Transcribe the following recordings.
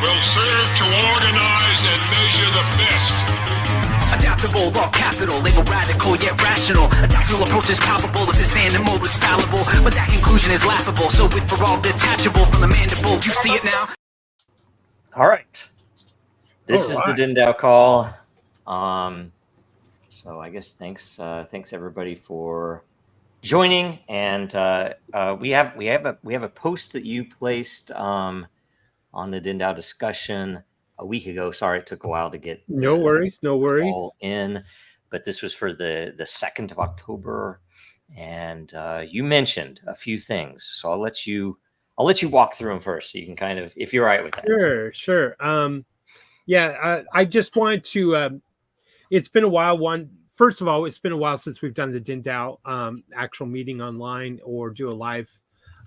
will serve to organize and measure the best. Adaptable, all capital, label radical yet rational. A tactical approach is palpable if this animal is fallible, but that conclusion is laughable. So with for all detachable from the mandible, you see it now. All right, this is the DENDAO call. So I guess thanks everybody for joining, and we have a post that you placed on the DENDAO discussion a week ago. Sorry, it took a while to get no worries all in, but this was for the 2nd of October, and you mentioned a few things. So I'll let you walk through them first, so you can kind of, if you're all right with that. Sure. I just wanted to. It's been a while. First of all, it's been a while since we've done the DENDAO actual meeting online or do a live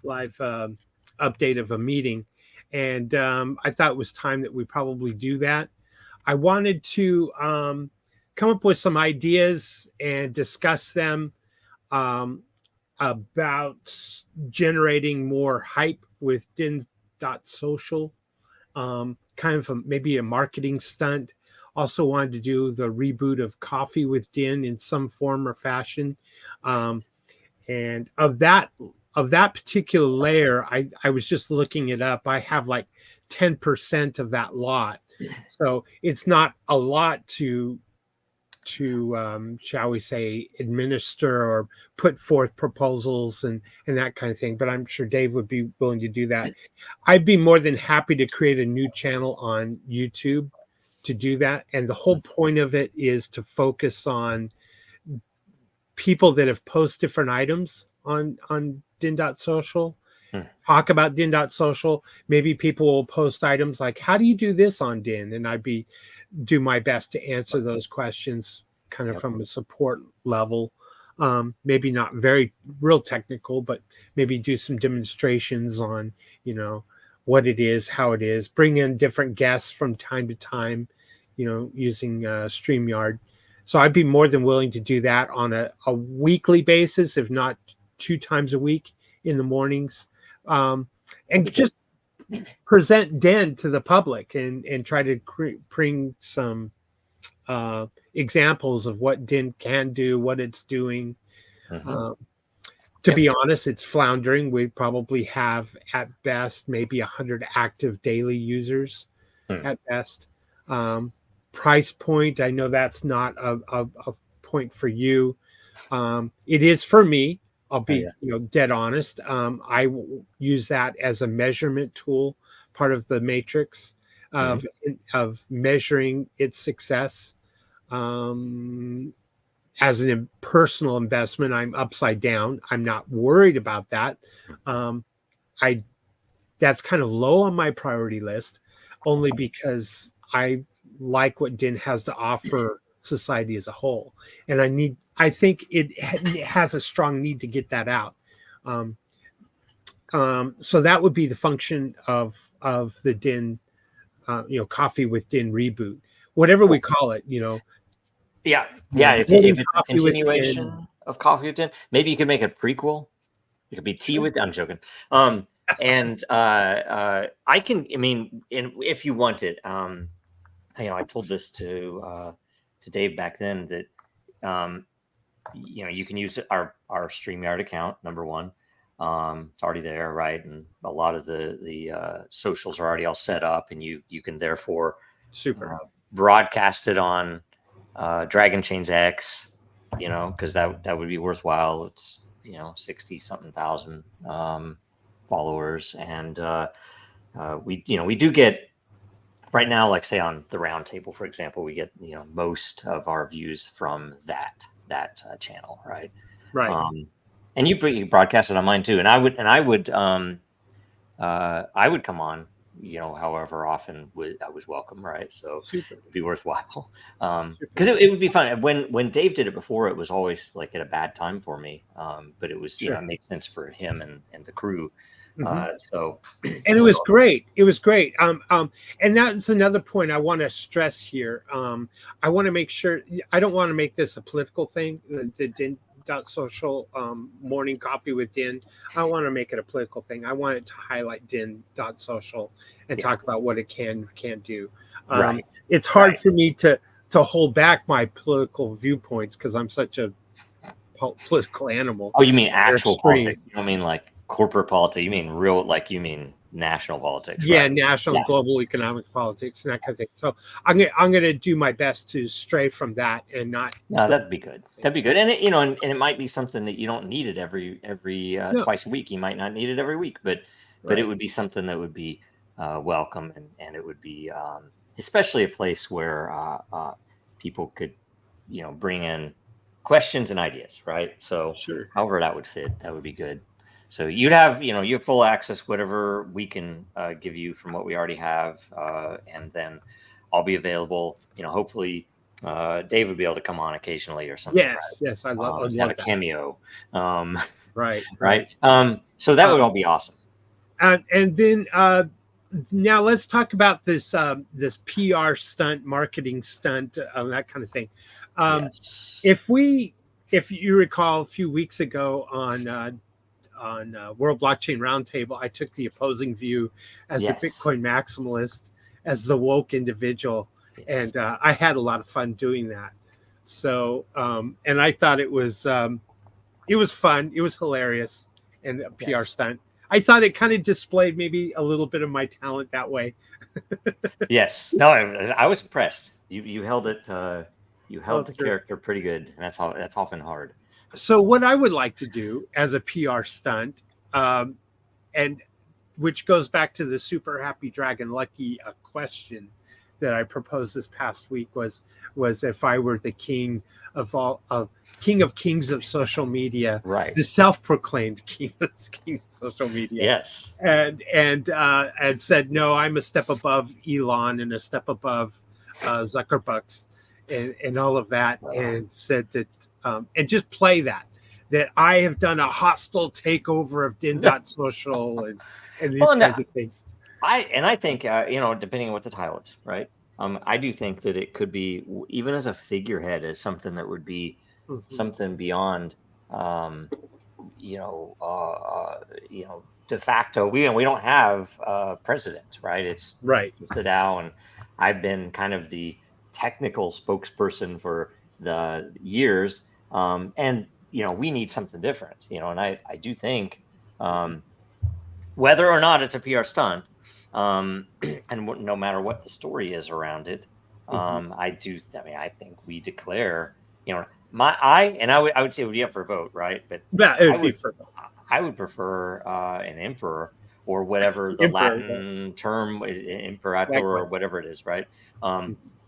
update of a meeting. And I thought it was time that we probably do that. I wanted to come up with some ideas and discuss them about generating more hype with Den.Social, kind of maybe a marketing stunt. Also wanted to do the reboot of Coffee with Den in some form or fashion. And of that particular layer, I was just looking it up. I have like 10% of that lot. So it's not a lot to shall we say, administer or put forth proposals and that kind of thing. But I'm sure Dave would be willing to do that. I'd be more than happy to create a new channel on YouTube to do that. And the whole point of it is to focus on people that have posted different items on Den.Social, talk about Den.Social. Maybe people will post items like, how do you do this on Den? And I'd do my best to answer those questions kind of from a support level. Maybe not very real technical, but maybe do some demonstrations on, what it is, how it is, bring in different guests from time to time, using StreamYard. So I'd be more than willing to do that on a weekly basis, if not 2 times a week in the mornings, and just present Den to the public and try to bring some examples of what Den can do, what it's doing. To be honest, it's floundering. We probably have at best maybe 100 active daily users at best. Price point, I know that's not a point for you. It is for me. I'll be dead honest. I use that as a measurement tool, part of the matrix of measuring its success. As a personal investment, I'm upside down. I'm not worried about that. That's kind of low on my priority list, only because I like what Den has to offer society as a whole, and I think it has a strong need to get that out. So that would be the function of the Den, Coffee with Den reboot, whatever we call it. Yeah. If it's a continuation of Coffee with Den, maybe you could make a prequel. It could be Tea with Den. I'm joking. And if you want it, I told this to Dave back then that you can use our StreamYard account, number one. It's already there, right? And a lot of the socials are already all set up, and you can therefore broadcast it on Dragon Chains X, because that would be worthwhile. It's 60 something thousand followers, and we do get right now, like say on the round table, for example, we get most of our views from that channel, right? And you broadcast it on mine too, and I would come on, however often I was welcome, right? So it'd be worthwhile, because it would be fun. When Dave did it before, it was always like at a bad time for me, but it was it made sense for him and the crew. And it was great. And that's another point I want to stress here. I want to make sure I don't want to make this a political thing. The Den.Social morning coffee with Den. I want to make it a political thing. I want it to highlight Den.Social and talk about what it can't do. Right. It's hard Right. for me to hold back my political viewpoints because I'm such a political animal. Oh, you mean They're actual extreme. politics? You don't mean like corporate politics. You mean real, like you mean national politics, Yeah, right? national and global economic politics and that kind of thing. So I'm gonna do my best to stray from that and not. No, that'd be good. That'd be good. And it, and it might be something that you don't need it every No. twice a week. You might not need it every week, but Right. it would be something that would be welcome, and it would be especially a place where people could, bring in questions and ideas, right? So Sure. however that would fit, that would be good. So you'd have, you have full access, whatever we can give you from what we already have. And then I'll be available, hopefully Dave would be able to come on occasionally or something. Yes, I'd love have a that. cameo. Right. So that would all be awesome. And then now let's talk about this this PR stunt, marketing stunt, that kind of thing. Yes. If you recall, a few weeks ago on World Blockchain Roundtable, I took the opposing view as Yes. the Bitcoin maximalist, as the woke individual, Yes. and I had a lot of fun doing that. So, and I thought it was fun, it was hilarious, and a PR Yes. stunt. I thought it kind of displayed maybe a little bit of my talent that way. Yes. No, I was impressed. You held it. You held the sure. character pretty good, and that's often hard. So what I would like to do as a PR stunt, and which goes back to the Super Happy Dragon Lucky question that I proposed this past week, was if I were the king of kings of social media, Right. the self-proclaimed king of social media. Yes. And said, no, I'm a step above Elon and a step above Zuckerbucks and all of that, and said that and just play that I have done a hostile takeover of Den.Social and these kinds of things. I think depending on what the title is, right? I do think that it could be, even as a figurehead, as something that would be something beyond, de facto. We don't have president, right? It's right. The DAO, and I've been kind of the technical spokesperson for the years, and we need something different, and I do think, whether or not it's a PR stunt, and no matter what the story is around it, I think we declare, I would say it would be up for a vote, right? But yeah, it would be for vote. I would prefer an emperor, or whatever the Latin term is, imperator, or whatever it is, right?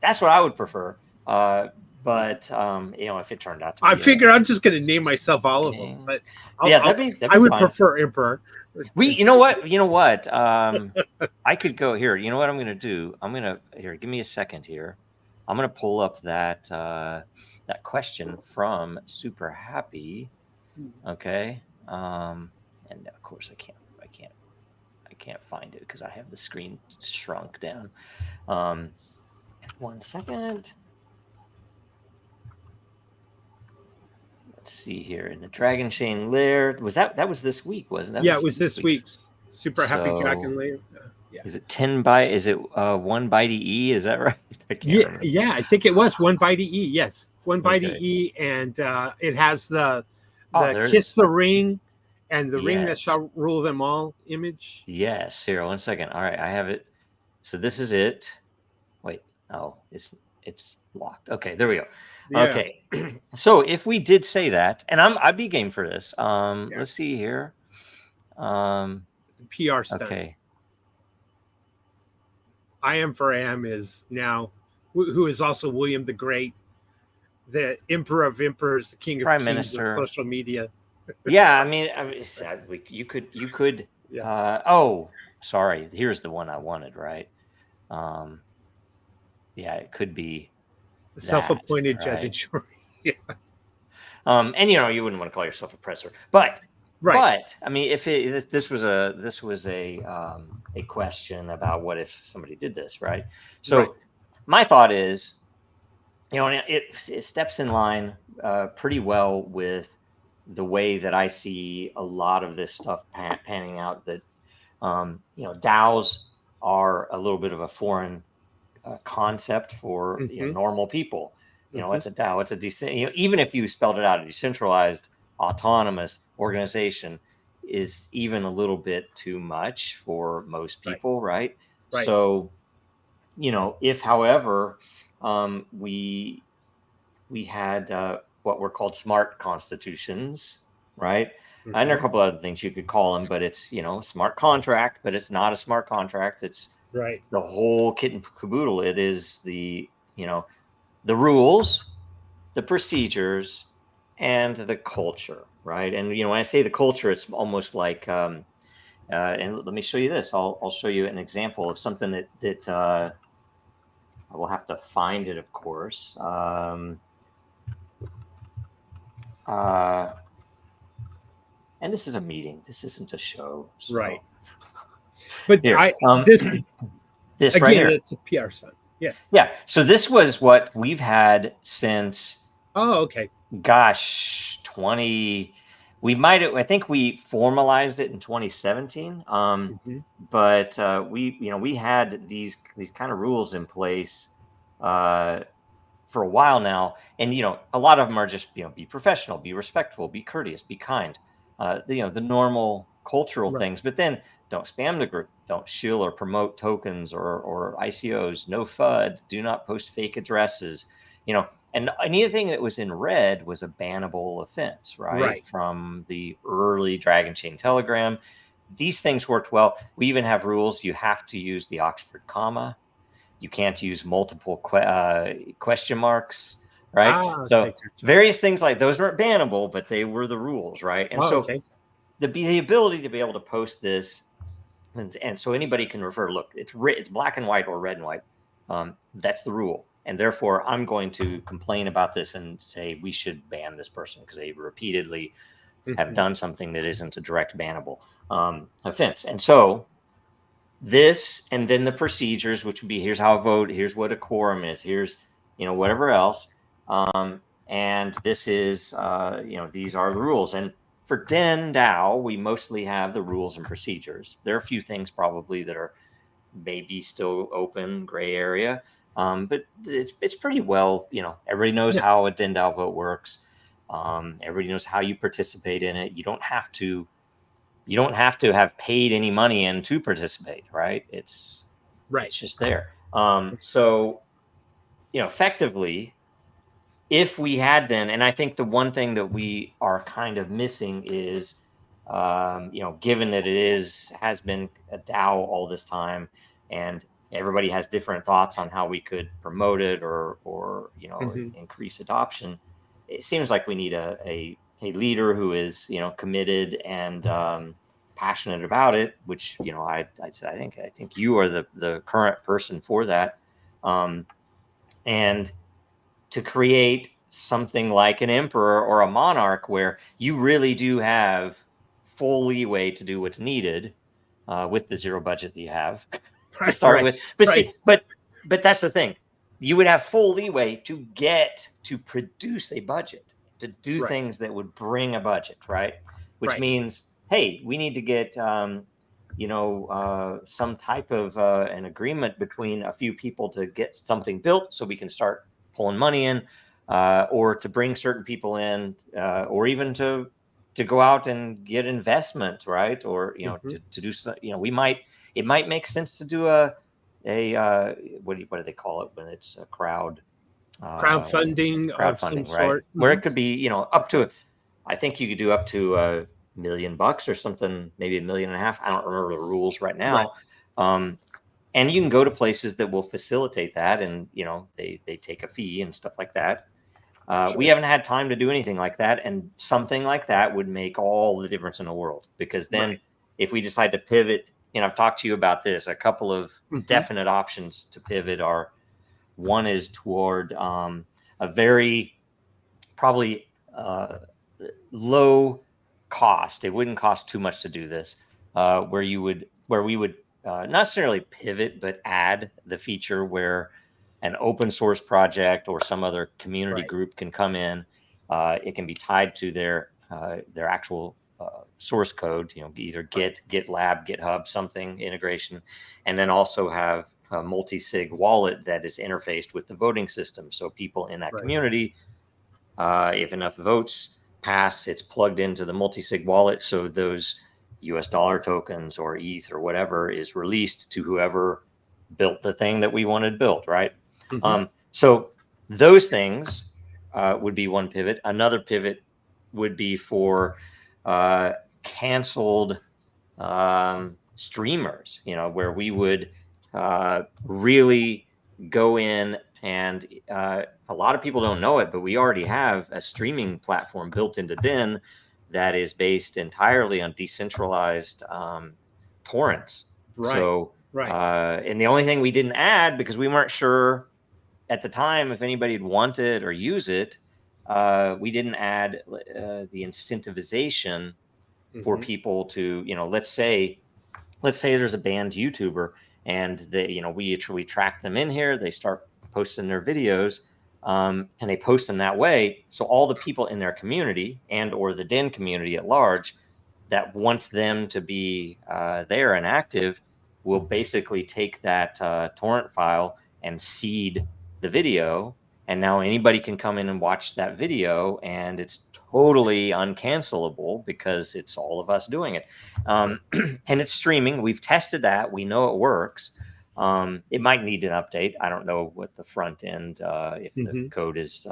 That's what I would prefer. But if it turned out to be, I figure I'm just going to name myself all of them. But that'd be I would fine. prefer emperor. You know what? I could go here. You know what I'm going to do? Give me a second here. I'm going to pull up that that question from Super Happy. Okay. And of course I can't find it because I have the screen shrunk down. 1 second. Let's see here in the Dragon Chain Lair. That was this week, wasn't it? Yeah, it was this week's Super Happy Dragon Lair. Yeah. Is it 10 byte? Is it 1 byte EE? Is that right? I can't remember. Yeah, I think it was 1 byte EE. Yes, 1 byte EE, and it has the kiss the ring and the ring that shall rule them all image. Yes. Here, 1 second. All right, I have it. So this is it. Wait. Oh, it's locked. Okay, there we go. Yeah. Okay. So if we did say that, and I'd be game for this. Let's see here. PR stunt. Okay. I am for Am is now, who is also William the Great, the Emperor of Emperors, the King of Prime Kings Minister of social media. Yeah, I mean, you could. Oh, sorry. Here's the one I wanted. Right. Yeah, it could be the self-appointed right? judge and jury. Yeah. And you wouldn't want to call yourself oppressor, but. Right. But I mean, if this was a question about what if somebody did this, right? So my thought is, it steps in line pretty well with the way that I see a lot of this stuff panning out, that DAOs are a little bit of a foreign concept for normal people. It's a DAO. It's a even if you spelled it out, a decentralized autonomous organization is even a little bit too much for most people, right? So, if, however, we had what were called smart constitutions, right? And there are a couple other things you could call them, but it's smart contract, but it's not a smart contract. It's the whole kit and caboodle. It is the the rules, the procedures, and the culture, right? And when I say the culture, it's almost like and let me show you this. I'll show you an example of something that I will have to find it, of course. And this is a meeting. This isn't a show. So. Right. But here, this again, right here. It's a PR stunt. Yes. Yeah. So this was what we've had since. Oh, okay. Gosh, 20. I think we formalized it in 2017. But we had these kind of rules in place for a while now, and a lot of them are just be professional, be respectful, be courteous, be kind, the normal cultural things. But then don't spam the group, don't shill or promote tokens or ICOs, no FUD, do not post fake addresses, and anything that was in red was a bannable offense, right? From the early Dragon Chain Telegram. These things worked well. We even have rules. You have to use the Oxford comma. You can't use multiple question marks, right? So various things like those weren't bannable, but they were the rules, right? And the ability to be able to post this, and so anybody can refer. Look, it's black and white or red and white. That's the rule, and therefore I'm going to complain about this and say we should ban this person because they repeatedly have done something that isn't a direct bannable offense. And so this, and then the procedures, which would be here's how I vote, here's what a quorum is, here's whatever else, and this is these are the rules. And for Den DAO, we mostly have the rules and procedures. There are a few things probably that are maybe still open gray area, but it's pretty well, everybody knows how a Den DAO vote works. Everybody knows how you participate in it. You don't have to have paid any money in to participate, right? It's just there. So effectively, if we had then, and I think the one thing that we are kind of missing is given that it has been a DAO all this time, and everybody has different thoughts on how we could promote it or increase adoption. It seems like we need a leader who is committed and passionate about it, which I'd say I think you are the current person for that, and to create something like an emperor or a monarch where you really do have full leeway to do what's needed with the zero budget that you have to start with. But but that's the thing. You would have full leeway to get to produce a budget, to do things that would bring a budget, right? Which means, hey, we need to get, some type of an agreement between a few people to get something built so we can start pulling money in, or to bring certain people in, or even to go out and get investment, right? Or, to do so, it might make sense to do a what do they call it when it's a crowdfunding of some sort, where it could be up to, I think you could do up to $1 million or something, maybe $1.5 million. I don't remember the rules right now. And you can go to places that will facilitate that, and they take a fee and stuff like that. We haven't had time to do anything like that, and something like that would make all the difference in the world, because then if we decide to pivot, I've talked to you about this, a couple of definite options to pivot are, one is toward a very probably low cost. It wouldn't cost too much to do this, where we would not necessarily pivot, but add the feature where an open source project or some other community group can come in. It can be tied to their their actual source code, either Git, GitLab, GitHub, something integration, and then also have a multi-sig wallet that is interfaced with the voting system. So people in that community, if enough votes pass, it's plugged into the multi-sig wallet. So those US dollar tokens or ETH or whatever is released to whoever built the thing that we wanted built, right? So those things would be one pivot. Another pivot would be for canceled streamers, where we would really go in and a lot of people don't know it, but we already have a streaming platform built into Den that is based entirely on decentralized torrents. So, and the only thing we didn't add, because we weren't sure at the time if anybody would want it or use it, we didn't add the incentivization for people to, let's say there's a banned YouTuber and they, we track them in here, they start posting their videos, and they post them that way. So all the people in their community and or the Den community at large that want them to be there and active will basically take that torrent file and seed the video. And now anybody can come in and watch that video, and it's totally uncancelable because it's all of us doing it. And it's streaming. We've tested that. We know it works. It might need an update. I don't know what the front end, if the code is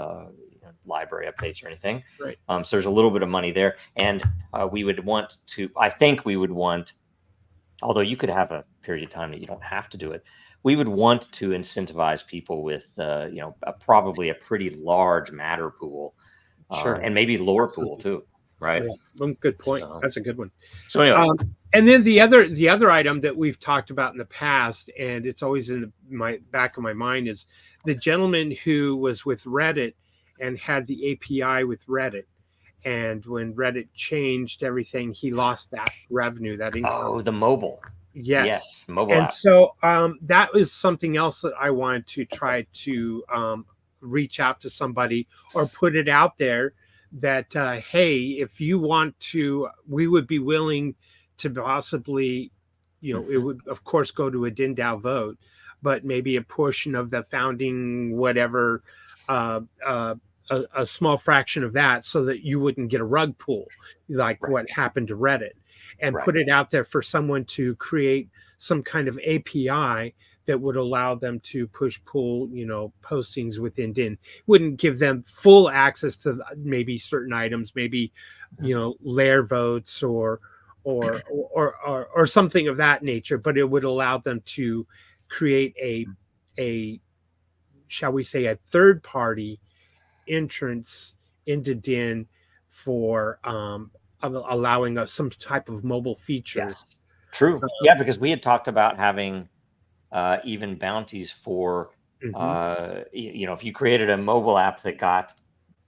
library updates or anything. So there's a little bit of money there. And we would want to, I think we would want, although you could have a period of time that you don't have to do it, we would want to incentivize people with, probably a pretty large matter pool, and maybe lore pool too, right? Well, good point. That's a good one. So anyway, and then the other item that we've talked about in the past, and it's always in my back of my mind, is the gentleman who was with Reddit and had the API with Reddit. And when Reddit changed everything, he lost that revenue, that income. Oh, the mobile. Yes, mobile and app. so that was something else that I wanted to try to reach out to somebody or put it out there that, hey, if you want to, we would be willing to possibly, it would, of course, go to a DENDAO vote, but maybe a portion of the founding, whatever, a small fraction of that, so that you wouldn't get a rug pull like what happened to Reddit, and put it out there for someone to create some kind of API that would allow them to pull, postings within DIN. Wouldn't give them full access to maybe certain items, maybe, layer votes or something of that nature, but it would allow them to create a shall we say, a third party entrance into DIN for allowing us some type of mobile feature. Yes, true. Yeah, because we had talked about having even bounties for, if you created a mobile app that got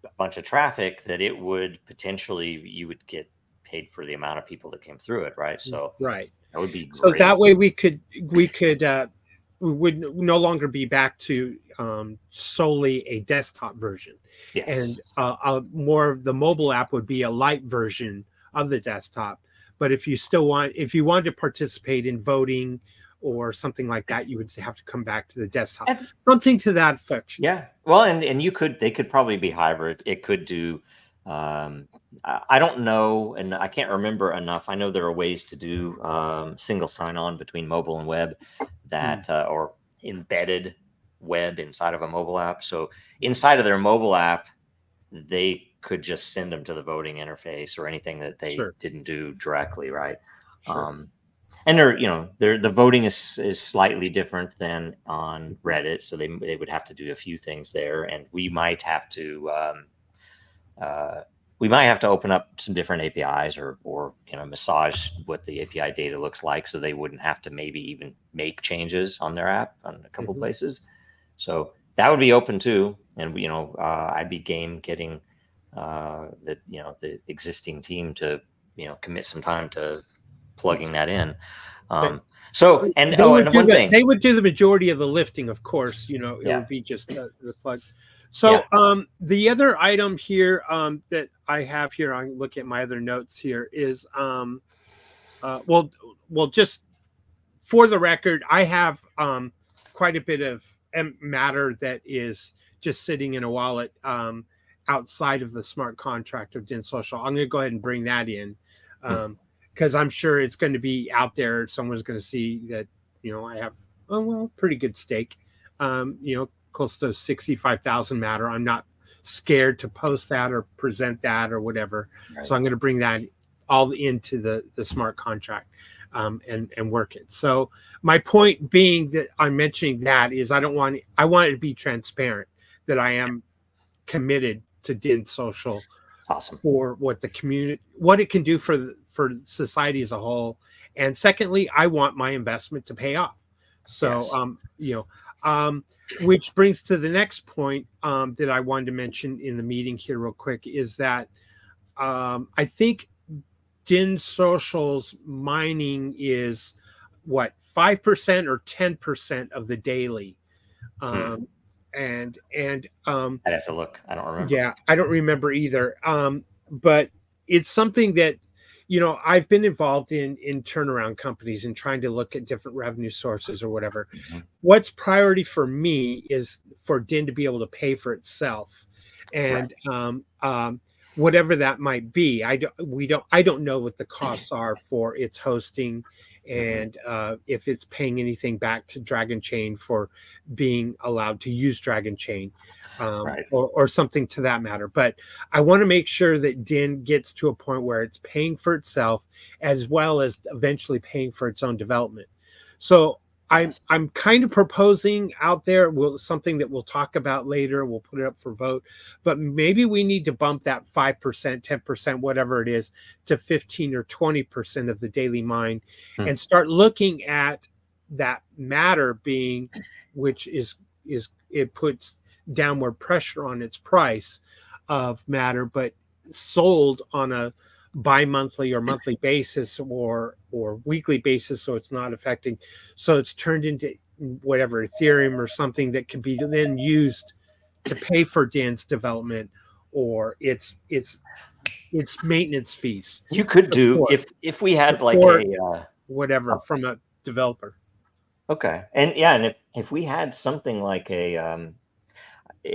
a bunch of traffic, that it would potentially, you would get paid for the amount of people that came through it, right? So that would be great. So that way we would no longer be back to solely a desktop version. And more of the mobile app would be a light version of the desktop. But if you wanted to participate in voting or something like that, you would have to come back to the desktop. Something to that effect. Yeah. Well, and they could probably be hybrid. It could do, I don't know, and I can't remember enough. I know there are ways to do single sign-on between mobile and web that, or embedded web inside of a mobile app. So inside of their mobile app, they could just send them to the voting interface or anything that they didn't do directly, right? And the voting is slightly different than on Reddit, so they would have to do a few things there, and we might have to open up some different APIs or massage what the API data looks like, so they wouldn't have to maybe even make changes on their app on a couple places. So that would be open too, and I'd be game getting the existing team to commit some time to plugging that in. They would do the majority of the lifting, of course. It would be just the plug. So the other item here that I have here, I'm looking at my other notes here is well just for the record, I have quite a bit of matter that is just sitting in a wallet outside of the smart contract of Den.Social. I'm going to go ahead and bring that in because I'm sure it's going to be out there. Someone's going to see that, I have, pretty good stake, close to 65,000 matter. I'm not scared to post that or present that or whatever. Right. So I'm going to bring that all into the smart contract. And work it. So my point being that I'm mentioning that is I want it to be transparent that I am committed to Den.Social for what the community, what it can do for society as a whole. And secondly, I want my investment to pay off. So, which brings to the next point that I wanted to mention in the meeting here real quick is that I think Den.Social's mining is what 5% or 10% of the daily, and I'd have to look. I don't remember. Yeah, I don't remember either. But it's something that I've been involved in turnaround companies and trying to look at different revenue sources or whatever. What's priority for me is for Den to be able to pay for itself, and whatever that might be. I don't know what the costs are for its hosting and if it's paying anything back to Dragon Chain for being allowed to use Dragon Chain or something to that matter. But I want to make sure that Den gets to a point where it's paying for itself as well as eventually paying for its own development. So I'm kind of proposing out there something that we'll talk about later. We'll put it up for vote, but maybe we need to bump that 5%, 10%, whatever it is, to 15 or 20% of the daily mine, and start looking at that matter being, which is it puts downward pressure on its price of matter, but sold on a bi-monthly or monthly basis or weekly basis, so it's not affecting, so it's turned into whatever Ethereum or something that can be then used to pay for Dan's development or its maintenance fees. You could do if we had like a whatever from a developer. Okay, and if we had something like a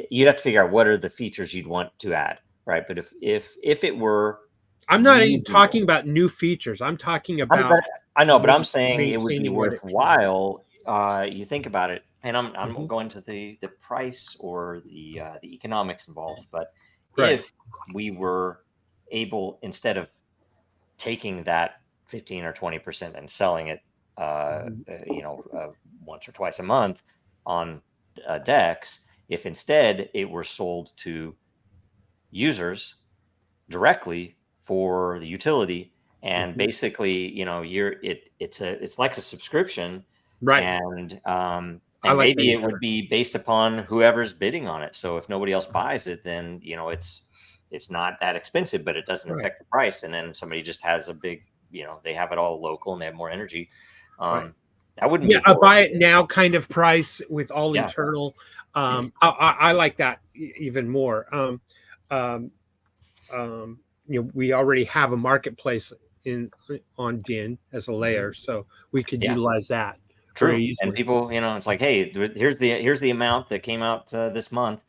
you'd have to figure out what are the features you'd want to add, right? But if it were, I'm not even talking about new features. I'm talking about. I know, but I'm saying it would be worthwhile. You think about it, and I'm going to the price or the economics involved. But if we were able, instead of taking that 15 or 20% and selling it, once or twice a month on DEX, if instead it were sold to users directly for the utility, and basically, it's like a subscription, right? And maybe it would be based upon whoever's bidding on it. So if nobody else buys it, then it's not that expensive, but it doesn't affect the price. And then somebody just has a big, they have it all local and they have more energy. That wouldn't be a buy it now kind of price with all internal. I like that even more. We already have a marketplace on Den as a layer, so we could utilize that. True, and people, it's like, hey, here's the amount that came out this month,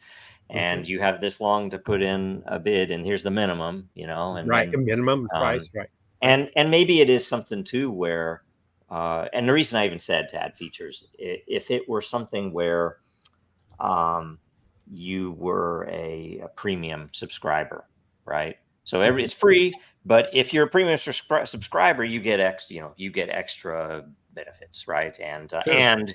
and you have this long to put in a bid, and here's the minimum, and a minimum price, right? And maybe it is something too where, and the reason I even said to add features, if it were something where, you were a premium subscriber, right? So it's free, but if you're a premium subscriber, you get extra benefits, right? And and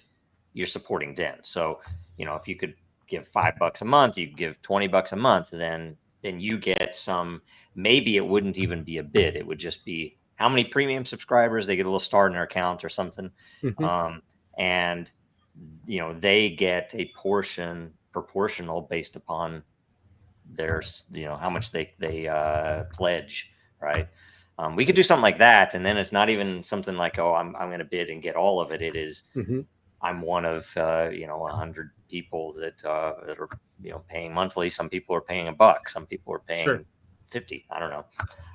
you're supporting Den. So if you could give $5 a month, you give $20 a month, then you get some. Maybe it wouldn't even be a bid; it would just be how many premium subscribers, they get a little star in their account or something, and they get a portion proportional based upon their how much they pledge, right? We could do something like that, and then it's not even something like, oh, I'm going to bid and get all of it. It is I'm one of 100 people that are paying monthly. Some people are paying $1. Some people are paying Sure. 50. I don't know.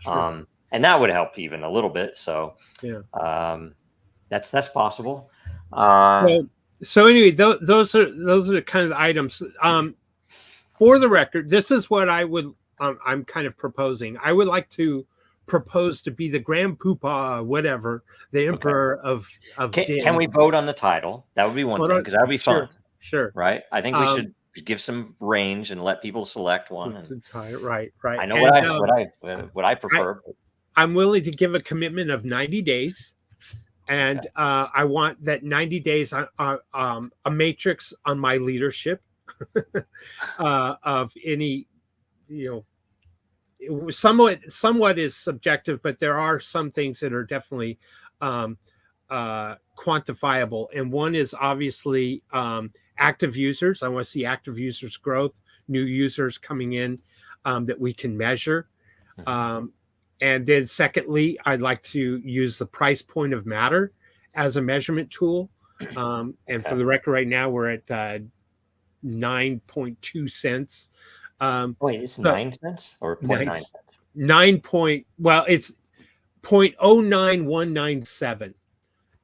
Sure. And that would help even a little bit. So Yeah. That's possible. So anyway, those are the kind of items. For the record, this is what I would. I'm kind of proposing. I would like to propose to be the Grand Poobah, whatever, the Emperor of Den. Can we vote on the title? That would be one thing, because that would be fun. Sure. Right. I think we should give some range and let people select one. Right. I know what I prefer. I'm willing to give a commitment of 90 days. And I want that 90 days a matrix on my leadership of any, somewhat is subjective, but there are some things that are definitely quantifiable. And one is obviously active users. I want to see active users growth, new users coming in that we can measure. And then secondly, I'd like to use the price point of Matter as a measurement tool. And for the record, right now we're at 9.2 cents. Wait, it's 9 cents or 0.9 cents? It's 0.09197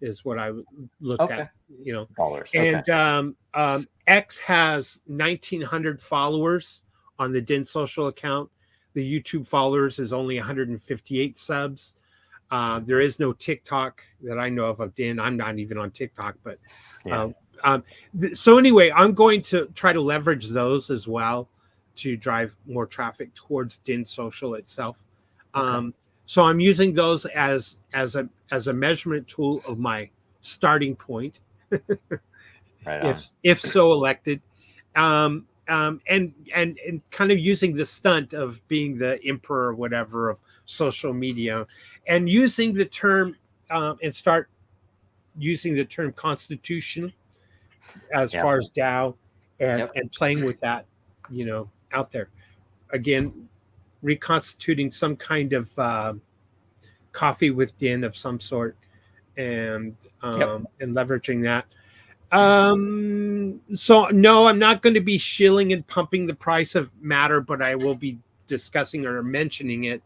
is what I would look at, dollars. And X has 1,900 followers on the Den.Social account. The YouTube followers is only 158 subs. There is no TikTok that I know of Den. I'm not even on TikTok, but so anyway, I'm going to try to leverage those as well to drive more traffic towards Den.Social itself. So I'm using those as a measurement tool of my starting point, if so elected. And kind of using the stunt of being the emperor or whatever of social media, and using the term and start using the term constitution as far as DAO and playing with that, out there. Again, reconstituting some kind of coffee with Den of some sort, and leveraging that. So no, I'm not going to be shilling and pumping the price of Matter, but I will be discussing or mentioning it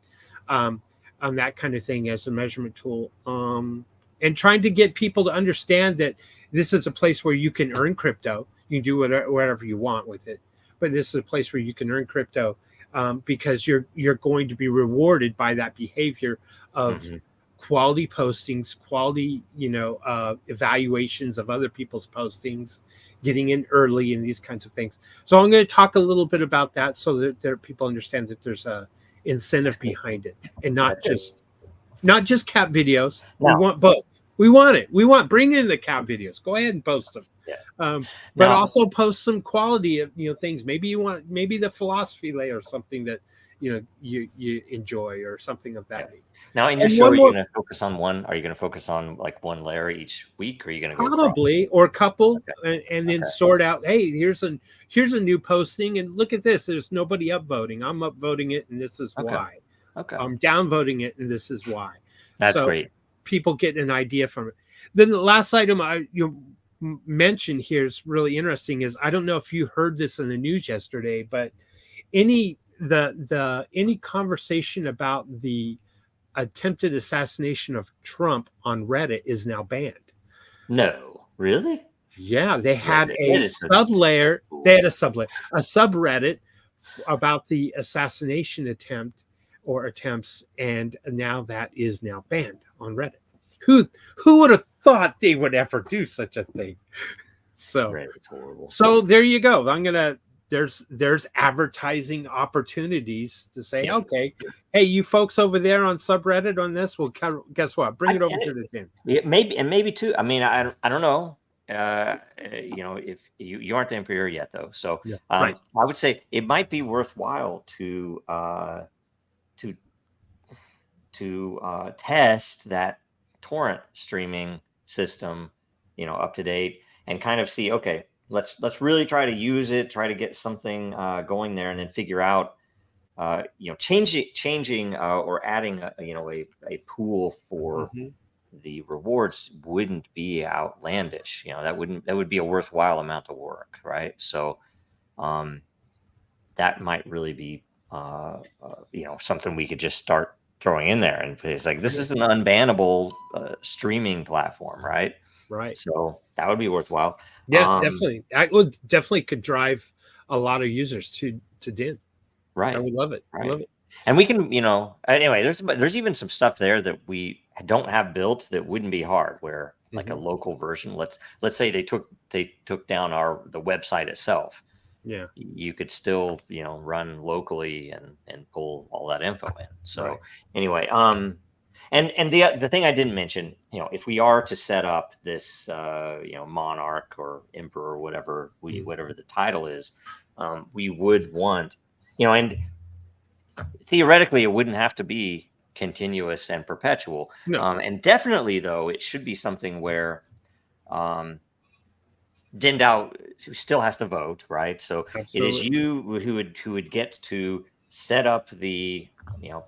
on that kind of thing as a measurement tool, and trying to get people to understand that this is a place where you can earn crypto. You can do whatever you want with it, but this is a place where you can earn crypto because you're going to be rewarded by that behavior of quality postings, quality, evaluations of other people's postings, getting in early, and these kinds of things. So I'm going to talk a little bit about that so that people understand that there's a incentive behind it, and not just cat videos. No. We want both. We want it. Bring in the cat videos. Go ahead and post them. But also post some quality of things. Maybe you want the philosophy layer or something that you enjoy, or something of that. Now in your show, are you going to focus on one? Are you going to focus on like one layer each week, or are you going to probably or a couple, and then sort out? Hey, here's a new posting, and look at this. There's nobody upvoting. I'm upvoting it, and this is why. I'm downvoting it, and this is why. That's great. People get an idea from it. Then the last item you mentioned here is really interesting. Is I don't know if you heard this in the news yesterday, but any conversation about the attempted assassination of Trump on Reddit is now banned. No, really? Yeah, they had a sublayer. They had a subreddit about the assassination attempt or attempts, and now that is now banned on Reddit. Who would have thought they would ever do such a thing? So Reddit's horrible. So there you go. There's advertising opportunities to say, okay, hey, you folks over there on subreddit on this, well, guess what? Bring it over to the gym. Maybe too. I mean, I don't know. If you aren't the emperor yet, though, so I would say it might be worthwhile to test that torrent streaming system, up to date, and kind of see, okay, let's really try to use it, try to get something going there, and then figure out, changing or adding a pool for the rewards wouldn't be outlandish. That would be a worthwhile amount of work, right? So that might really be something we could just start throwing in there, and it's like, this is an unbannable streaming platform, right? Right. So that would be worthwhile. Yeah, definitely. That would definitely could drive a lot of users to Den. Right. I would love it. Right. I love it. And we can, anyway, there's even some stuff there that we don't have built that wouldn't be hard, where like a local version, let's say they took down the website itself. Yeah. You could still, run locally and pull all that info in. So anyway, and the thing I didn't mention, if we are to set up this, monarch or emperor or whatever the title is, we would want, and theoretically it wouldn't have to be continuous and perpetual. No. And definitely, though, it should be something where DENDAO still has to vote, right? So Absolutely. It is you who would get to set up the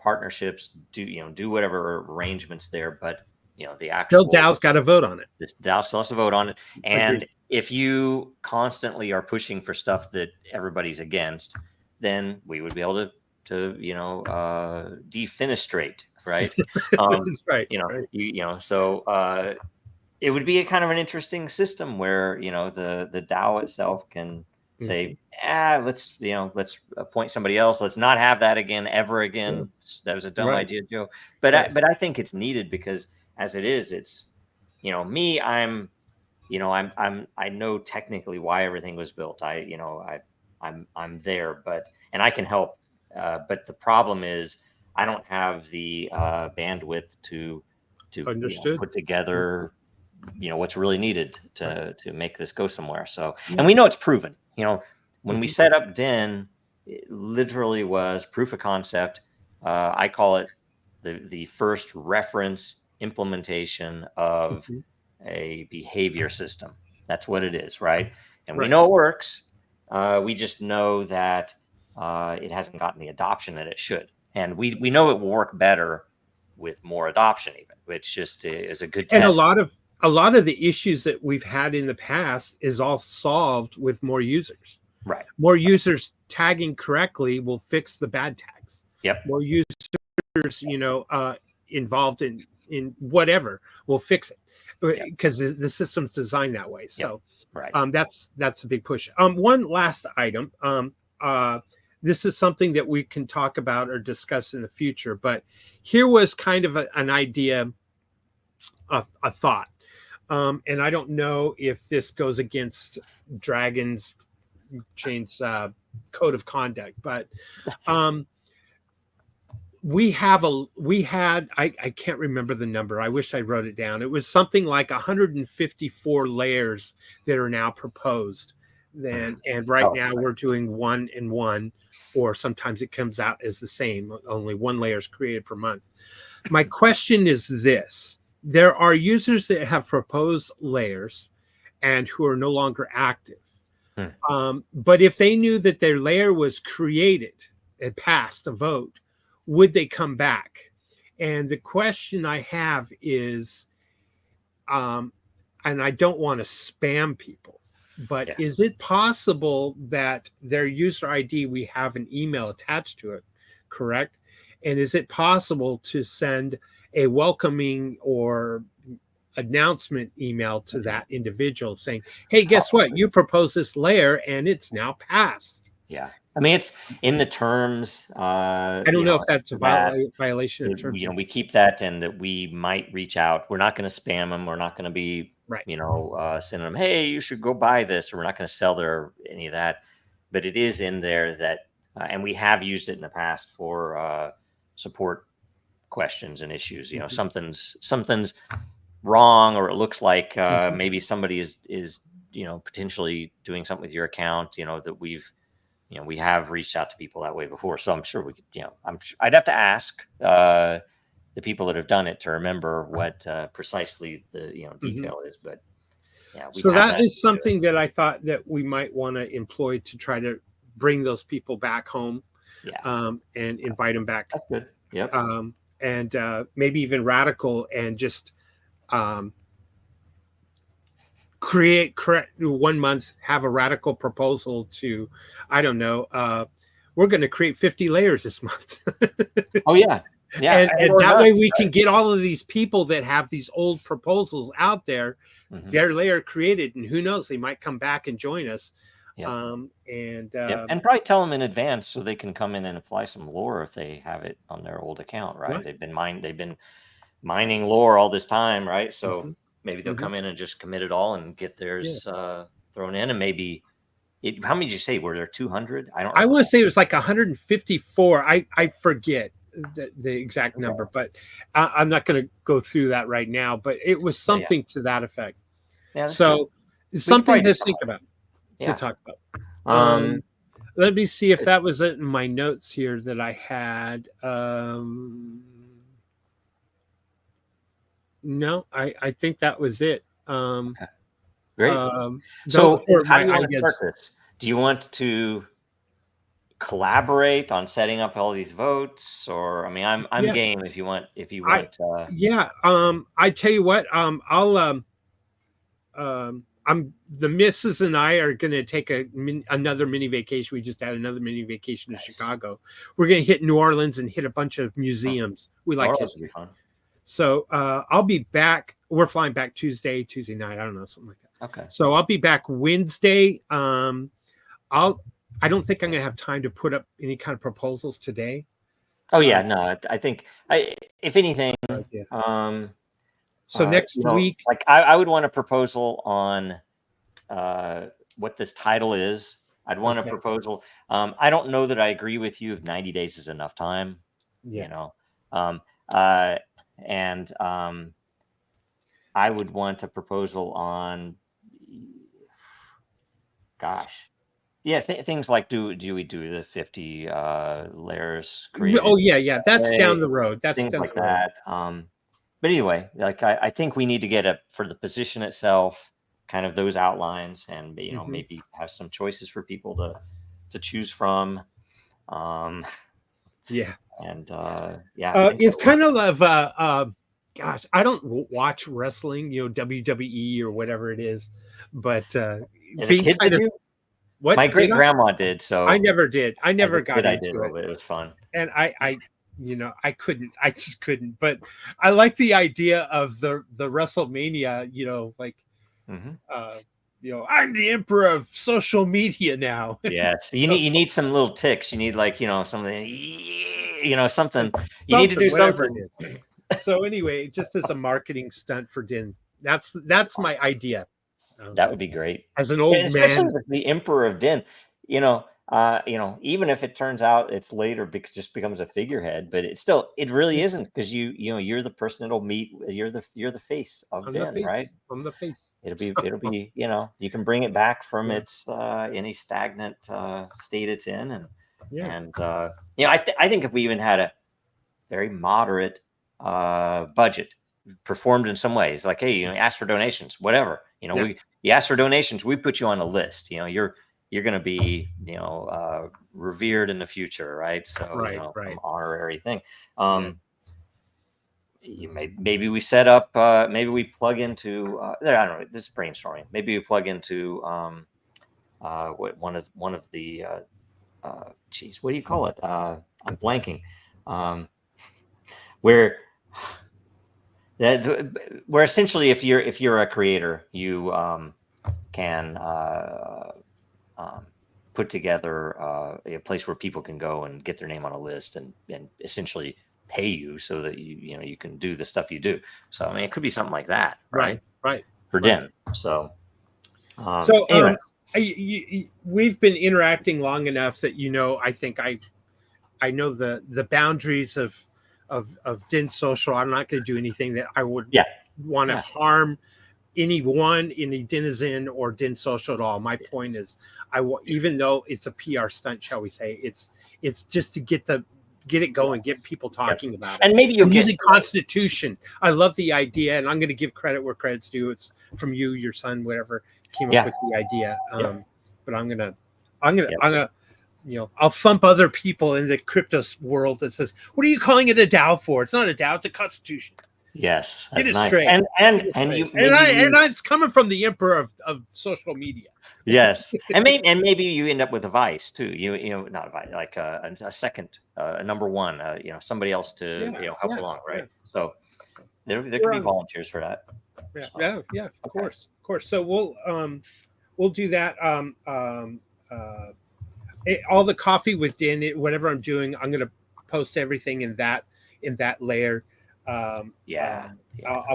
partnerships, do whatever arrangements there, but the actual still DAO's got to vote on it. This DAO still has to vote on it, and Agreed. If you constantly are pushing for stuff that everybody's against, then we would be able to defenestrate, right? Right. So it would be a kind of an interesting system where the DAO itself can say, let's appoint somebody else. Let's not have that again ever again. That was a dumb idea, Joe. But I think it's needed, because as it is, it's me. I know technically why everything was built. I'm there, and I can help. But the problem is I don't have the bandwidth to put together what's really needed to make this go somewhere. So, and we know it's proven. When we set up Den, it literally was proof of concept. I call it the first reference implementation of a behavior system. That's what it is, right? And we know it works. We just know that it hasn't gotten the adoption that it should, and we know it will work better with more adoption, even, which just is a good test. And a lot of the issues that we've had in the past is all solved with more users. Right. More users tagging correctly will fix the bad tags. Yep. More users, involved in whatever will fix it, because the system's designed that way. So, that's a big push. One last item. This is something that we can talk about or discuss in the future, but here was kind of an idea, a thought. And I don't know if this goes against Dragon's Chain's code of conduct, but I can't remember the number. I wish I wrote it down. It was something like 154 layers that are now proposed. And right now we're doing 1 and 1, or sometimes it comes out as the same. Only 1 layer is created per month. My question is this: there are users that have proposed layers and who are no longer active. But if they knew that their layer was created and passed a vote, would they come back? And the question I have is, and I don't want to spam people, but is it possible that their user ID, we have an email attached to it, correct? And is it possible to send a welcoming or announcement email to that individual saying, hey, guess what? You proposed this layer and it's now passed. Yeah. I mean, it's in the terms. I don't know if that's a violation of terms. We keep that, and that we might reach out. We're not going to spam them. We're not going to be, sending them, hey, you should go buy this. Or we're not going to sell any of that. But it is in there that, and we have used it in the past for support questions and issues. Something's wrong, or it looks like maybe somebody is potentially doing something with your account. That we have reached out to people that way before. So I'm sure we could, I'd have to ask the people that have done it to remember what precisely the detail is. But so that is something that I thought that we might want to employ to try to bring those people back home. And invite them back. That's good. Yep. And maybe even radical, and just correct 1 month, have a radical proposal to, I don't know, we're going to create 50 layers this month. Oh yeah, yeah, and or that not. way we can get all of these people that have these old proposals out there, their layer created, and who knows, they might come back and join us. Yep. And probably tell them in advance so they can come in and apply some lore if they have it on their old account, right? They've been mining lore all this time, right? So maybe they'll come in and just commit it all and get theirs thrown in, and maybe how many did you say were there? 200? I want to say it was like 154. I forget the exact number, but I'm not going to go through that right now. But it was something to that effect. Yeah. So it's something to think about. To talk about. Let me see if that was it in my notes here that I had. No, I think that was it. Great. So how do you want to start this? Do you want to collaborate on setting up all these votes, or I mean, I'm game if you want. I tell you what. The missus and I are going to take another mini vacation. We just had another mini vacation to Chicago. We're going to hit New Orleans and hit a bunch of museums. We like history. Be fun. So I'll be back. We're flying back Tuesday night. I don't know, something like that. Okay. So I'll be back Wednesday. I don't think I'm going to have time to put up any kind of proposals today. Oh yeah, no. I think if anything, so next week, like I would want a proposal on what this title is. I'd want a proposal. I don't know that I agree with you if 90 days is enough time. Yeah. You know, and I would want a proposal on, gosh, yeah, things like do we do the 50 layers created? Oh yeah, that's down the road. That's things like that. But anyway, like I think we need to get for the position itself, kind of those outlines, and you know, maybe have some choices for people to choose from. Yeah. And it's kind of gosh, I don't watch wrestling, you know, WWE or whatever it is, but as a kid, did you? What? My great grandma did. So I never did. I never got into it. It was fun. And I you know, I just couldn't. But I like the idea of the WrestleMania, you know, like you know, I'm the emperor of social media now. Yes. You need some little ticks. You need, like, you know, something, you know, something. You need to do something. So anyway, just as a marketing stunt for Den, that's my idea. That would be great. As an old man, especially with the emperor of Den, you know, even if it turns out it's later because just becomes a figurehead, but it really isn't, because you know, you're the person that'll meet. You're the face of Den, right? I'm the face. It'll be, you know, you can bring it back from its any stagnant state it's in, and you know, I think if we even had a very moderate budget, performed in some ways, like, hey, you know, ask for donations, whatever, you know, you ask for donations, we put you on a list, you know, you're going to be, you know, revered in the future, right? So you know, some honorary thing. Maybe we set up, maybe we plug into I don't know, this is brainstorming, maybe we plug into one of the geez, what do you call it, I'm blanking, where essentially if you're a creator, you can put together a place where people can go and get their name on a list and essentially pay you so that you can do the stuff you do. So I mean, it could be something like that, right for Den. So anyway. We've been interacting long enough that, you know, I think I know the boundaries of Den.Social. I'm not going to do anything that I would want to harm anyone, any denizen or Den.Social at all. My point is, even though it's a PR stunt, shall we say, it's just to get it going, get people talking about it. And maybe you'll get the Constitution. I love the idea, and I'm going to give credit where credit's due. It's from you, your son, whatever came up with the idea. But I'm gonna, you know, I'll thump other people in the crypto world that says, "What are you calling it a DAO for? It's not a DAO; it's a constitution." Yes, Get that's it nice. straight. And Get it you straight. And maybe you, it's coming from the emperor of social media. yes, and maybe you end up with a vice too. You know, not a vice, like a second, a number one, you know, somebody else to help along, right? So there could be volunteers for that. Yeah, of course. So we'll do that. All the coffee with Den, whatever I'm doing, I'm gonna post everything in that layer. I'll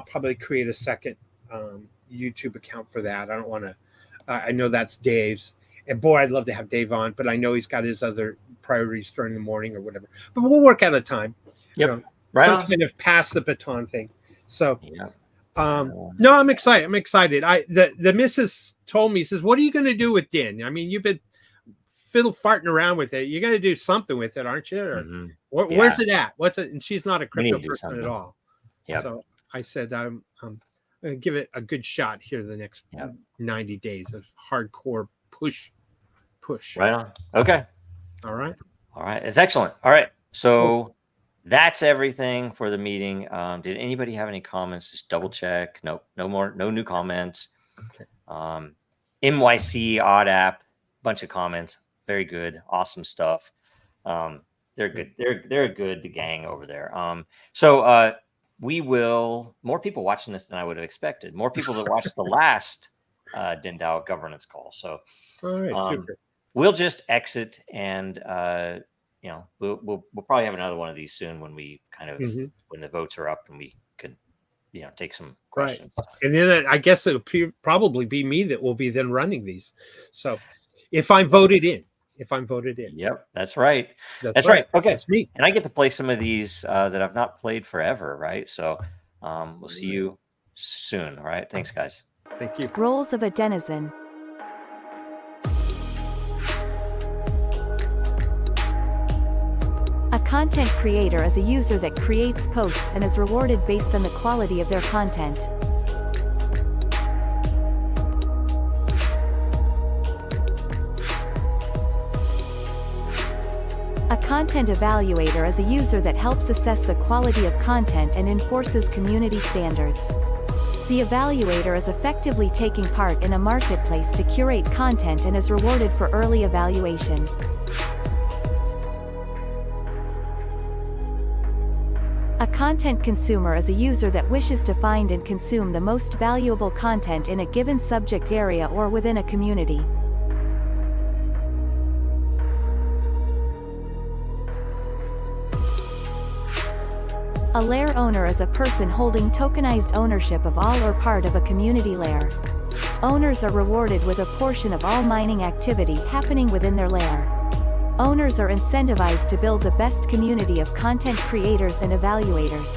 probably create a second YouTube account for that. I don't want to. I know that's Dave's, and boy, I'd love to have Dave on, but I know he's got his other priorities during the morning or whatever. But we'll work out a time. Yep. Some kind of pass the baton thing. So, Yeah. no, I'm excited. The missus told me, says, "What are you going to do with Den? I mean, you've been farting around with it. You're going to do something with it, aren't you? Or, where's it at? What's it?" And she's not a crypto person at all. Yeah. So I said, I'm going to give it a good shot here the next 90 days of hardcore push. Right on. Okay. All right. It's excellent. All right. So that's everything for the meeting. Did anybody have any comments? Just double check. No new comments. Okay. MYC odd app, bunch of comments. Very good. Awesome stuff. They're good. They're good. The gang over there. So we will, more people watching this than I would have expected. More people that watched the last DENDAO governance call. So all right, super. We'll just exit and we'll probably have another one of these soon when we kind of when the votes are up and we could take some questions. Right. And then I guess it'll probably be me that will be then running these. So if I'm voted in. Yep, that's right. That's right. Okay. That's me. And I get to play some of these that I've not played forever, right? So we'll see you soon. All right. Thanks, guys. Thank you. Roles of a denizen. A content creator is a user that creates posts and is rewarded based on the quality of their content. A content evaluator is a user that helps assess the quality of content and enforces community standards. The evaluator is effectively taking part in a marketplace to curate content and is rewarded for early evaluation. A content consumer is a user that wishes to find and consume the most valuable content in a given subject area or within a community. A lair owner is a person holding tokenized ownership of all or part of a community lair. Owners are rewarded with a portion of all mining activity happening within their lair. Owners are incentivized to build the best community of content creators and evaluators.